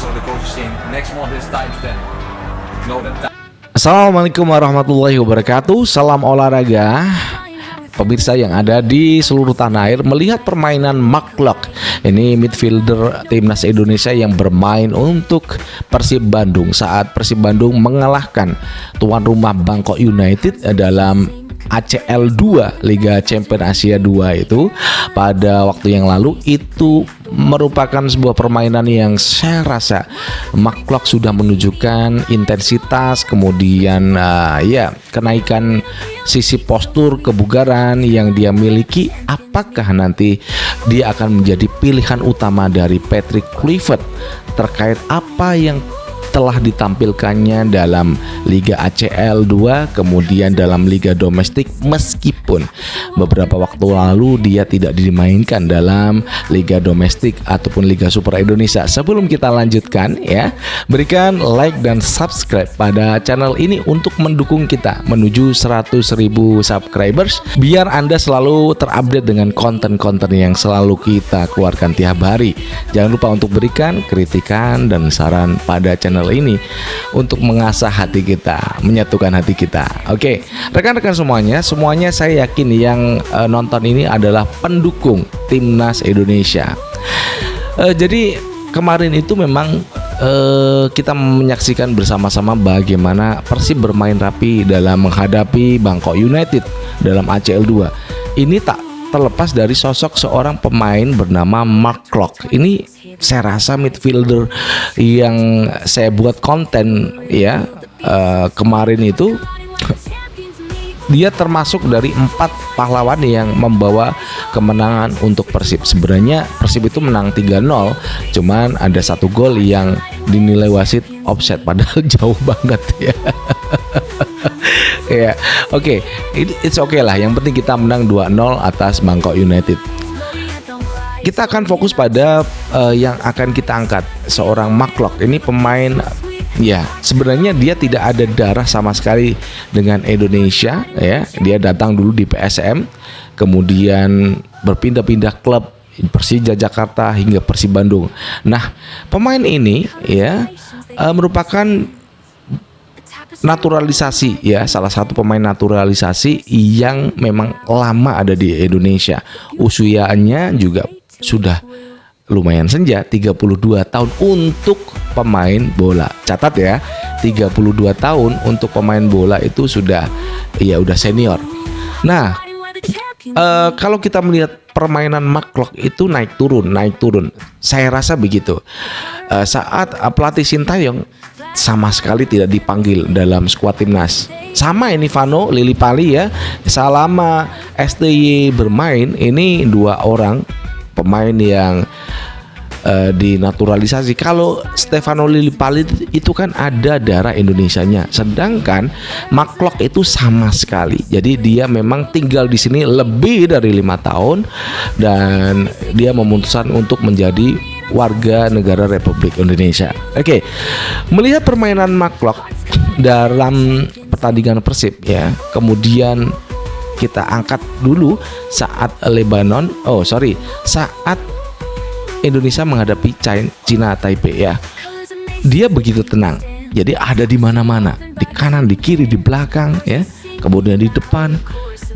also the coach is saying next month is times 10. Know that. Assalamualaikum warahmatullahi wabarakatuh. Salam olahraga pemirsa yang ada di seluruh tanah air. Melihat permainan Mark Klok, ini midfielder timnas Indonesia yang bermain untuk Persib Bandung saat Persib Bandung mengalahkan tuan rumah Bangkok United dalam ACL 2 Liga Champions Asia 2 itu pada waktu yang lalu. Itu merupakan sebuah permainan yang saya rasa Mark Klok sudah menunjukkan intensitas, kemudian kenaikan sisi postur, kebugaran yang dia miliki. Apakah nanti dia akan menjadi pilihan utama dari Patrick Kluivert terkait apa yang telah ditampilkannya dalam Liga ACL 2 kemudian dalam Liga Domestik, meskipun beberapa waktu lalu dia tidak dimainkan dalam Liga Domestik ataupun Liga Super Indonesia. Sebelum kita lanjutkan ya, berikan like dan subscribe pada channel ini untuk mendukung kita menuju 100.000 subscribers, biar Anda selalu terupdate dengan konten-konten yang selalu kita keluarkan tiap hari. Jangan lupa untuk berikan kritikan dan saran pada channel ini untuk mengasah hati kita, menyatukan hati kita. Oke, rekan-rekan semuanya saya yakin yang nonton ini adalah pendukung timnas Indonesia. Jadi kemarin itu memang kita menyaksikan bersama-sama bagaimana Persib bermain rapi dalam menghadapi Bangkok United dalam ACL 2. Ini tak terlepas dari sosok seorang pemain bernama Mark Klok. Ini saya rasa midfielder yang saya buat konten ya kemarin itu, dia termasuk dari 4 pahlawan yang membawa kemenangan untuk Persib. Sebenarnya Persib itu menang 3-0, cuman ada 1 gol yang dinilai wasit offside, padahal jauh banget ya. Ya, oke, it's okay lah. Yang penting kita menang 2-0 atas Bangkok United. Kita akan fokus pada yang akan kita angkat, seorang Mark Klok. Ini pemain ya, sebenarnya dia tidak ada darah sama sekali dengan Indonesia ya. Dia datang dulu di PSM, kemudian berpindah-pindah klub Persija Jakarta hingga Persib Bandung. Nah, pemain ini ya merupakan naturalisasi ya, salah satu pemain naturalisasi yang memang lama ada di Indonesia. Usianya juga sudah lumayan senja, 32 tahun untuk pemain bola. Catat ya, 32 tahun untuk pemain bola itu sudah senior. Nah, kalau kita melihat permainan Mark Klok itu naik turun. Saya rasa begitu. Saat pelatih Sintayong sama sekali tidak dipanggil dalam skuad timnas. Sama ini Vano Lillipali ya, selama STY bermain ini 2 orang pemain yang dinaturalisasi. Kalau Stefano Lillipali itu kan ada darah Indonesianya, sedangkan Mark Klok itu sama sekali. Jadi dia memang tinggal di sini lebih dari 5 tahun dan dia memutuskan untuk menjadi warga negara Republik Indonesia. Oke, melihat permainan Mark Klok dalam pertandingan Persib ya, kemudian kita angkat dulu saat saat Indonesia menghadapi China Taipei ya. Dia begitu tenang. Jadi ada di mana-mana, di kanan, di kiri, di belakang ya, kemudian di depan.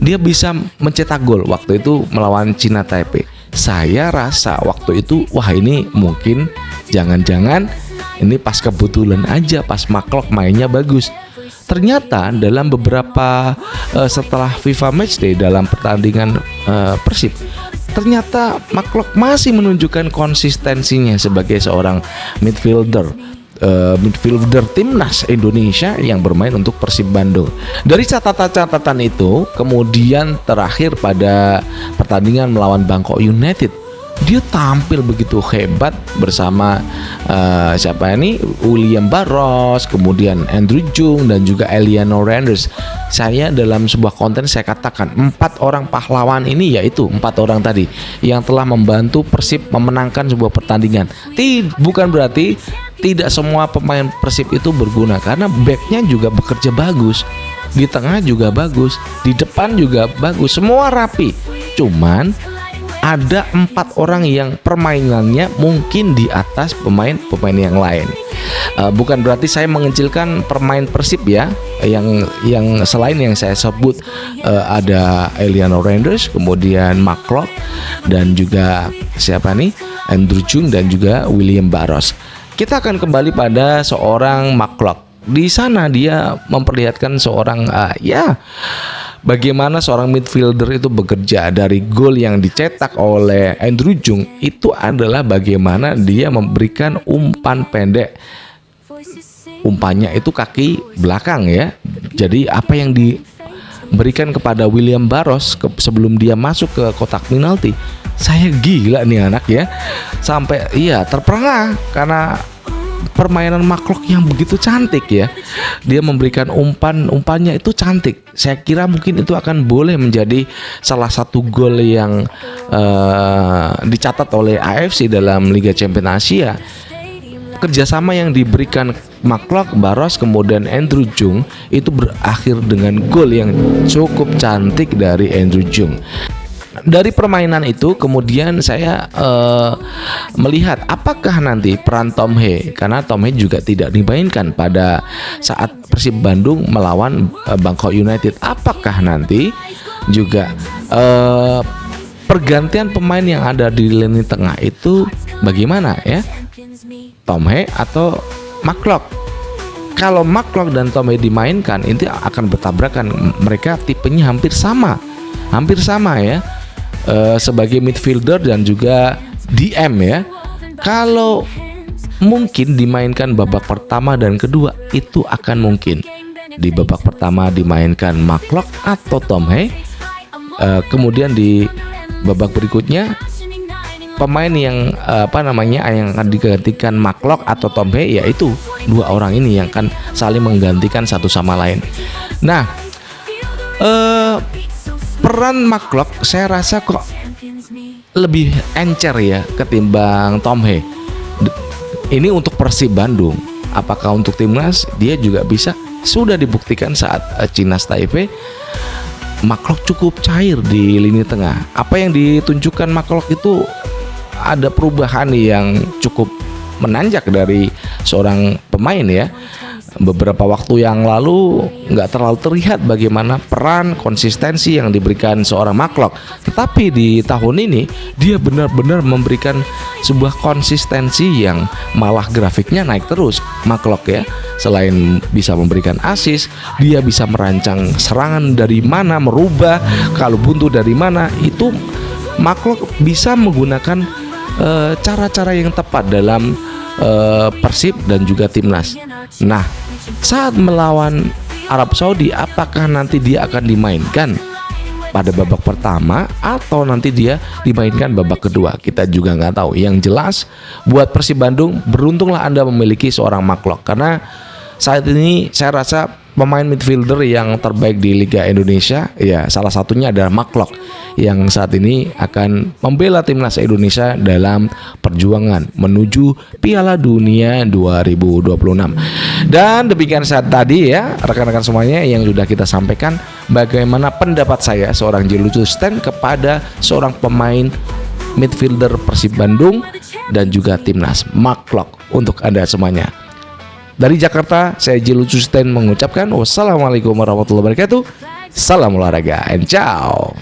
Dia bisa mencetak gol waktu itu melawan China Taipei. Saya rasa waktu itu ini mungkin jangan-jangan ini pas kebetulan aja, pas Mark Klok mainnya bagus. Ternyata dalam beberapa setelah FIFA Matchday dalam pertandingan Persib, ternyata Mark Klok masih menunjukkan konsistensinya sebagai seorang midfielder timnas Indonesia yang bermain untuk Persib Bandung. Dari catatan-catatan itu, kemudian terakhir pada pertandingan melawan Bangkok United, dia tampil begitu hebat bersama William Barros, kemudian Andrew Jung dan juga Eliano Randers. Saya dalam sebuah konten saya katakan 4 orang pahlawan ini, yaitu 4 orang tadi yang telah membantu Persib memenangkan sebuah pertandingan. Bukan berarti tidak semua pemain Persib itu berguna, karena backnya juga bekerja bagus, di tengah juga bagus, di depan juga bagus, semua rapi. Cuman ada 4 orang yang permainannya mungkin di atas pemain-pemain yang lain. Bukan berarti saya mengecilkan pemain Persib ya, yang selain yang saya sebut, ada Eliano Randers, kemudian McClough, dan juga siapa nih, Andrew Chung dan juga William Barros. Kita akan kembali pada seorang McClough. Di sana dia memperlihatkan seorang bagaimana seorang midfielder itu bekerja. Dari gol yang dicetak oleh Andrew Chung itu adalah bagaimana dia memberikan umpan pendek. Umpannya itu kaki belakang ya. Jadi apa yang diberikan kepada William Barros sebelum dia masuk ke kotak penalti, saya gila nih anak ya. Sampai terperangah karena permainan McClough yang begitu cantik ya. Dia memberikan umpannya itu cantik. Saya kira mungkin itu akan boleh menjadi salah satu gol yang dicatat oleh AFC dalam Liga Champions Asia. Kerjasama yang diberikan McClough, Barros, kemudian Andrew Chung itu berakhir dengan gol yang cukup cantik dari Andrew Chung. Dari permainan itu kemudian saya melihat apakah nanti peran Tom Hee, karena Tom Hee juga tidak dimainkan pada saat Persib Bandung melawan Bangkok United. Apakah nanti juga pergantian pemain yang ada di lini tengah itu bagaimana ya? Tom Hee atau McClough? Kalau McClough dan Tom Hee dimainkan, ini akan bertabrakan. Mereka tipenya hampir sama ya. Sebagai midfielder dan juga DM ya. Kalau mungkin dimainkan babak pertama dan kedua, itu akan mungkin. Di babak pertama dimainkan McClough atau Tom Hee. Kemudian di babak berikutnya pemain yang yang akan digantikan McClough atau Tom Hee, yaitu 2 orang ini yang akan saling menggantikan satu sama lain. Nah, peran McClough saya rasa kok lebih encer ya ketimbang Tom Hee. Ini untuk Persib Bandung. Apakah untuk timnas dia juga bisa? Sudah dibuktikan saat Chinas Taipei, McClough cukup cair di lini tengah. Apa yang ditunjukkan McClough itu ada perubahan yang cukup menanjak dari seorang pemain ya. Beberapa waktu yang lalu nggak terlalu terlihat bagaimana peran konsistensi yang diberikan seorang McClough. Tetapi di tahun ini dia benar-benar memberikan sebuah konsistensi yang malah grafiknya naik terus. McClough ya, selain bisa memberikan assist, dia bisa merancang serangan dari mana, merubah kalau buntu dari mana. Itu McClough bisa menggunakan cara-cara yang tepat dalam Persib dan juga timnas. Nah, saat melawan Arab Saudi, apakah nanti dia akan dimainkan pada babak pertama atau nanti dia dimainkan babak kedua? Kita juga nggak tahu. Yang jelas buat Persib Bandung, beruntunglah Anda memiliki seorang McClough, karena saat ini saya rasa pemain midfielder yang terbaik di Liga Indonesia ya salah satunya adalah McClough, yang saat ini akan membela timnas Indonesia dalam perjuangan menuju Piala Dunia 2026. Dan demikian saat tadi ya rekan-rekan semuanya yang sudah kita sampaikan bagaimana pendapat saya seorang Jilu Sten kepada seorang pemain midfielder Persib Bandung dan juga timnas McClough untuk Anda semuanya. Dari Jakarta, saya Jilu Sten mengucapkan wassalamualaikum warahmatullahi wabarakatuh. Salam olahraga and ciao.